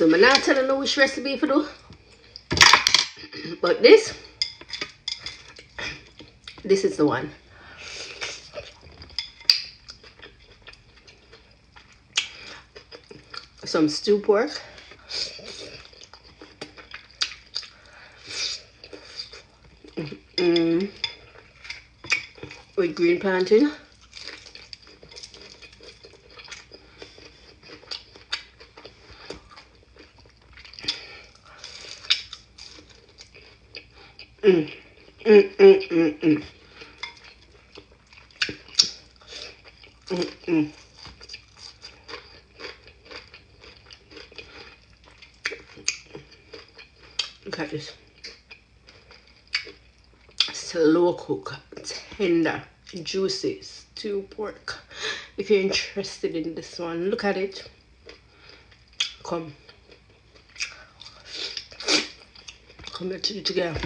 So I'm not telling you which recipe for do. But this is the one. Some stew pork. With green plantain. Look at this. Slow cook, tender, juicy stew pork. If you're interested in this one, look at it. Come, let's eat it together.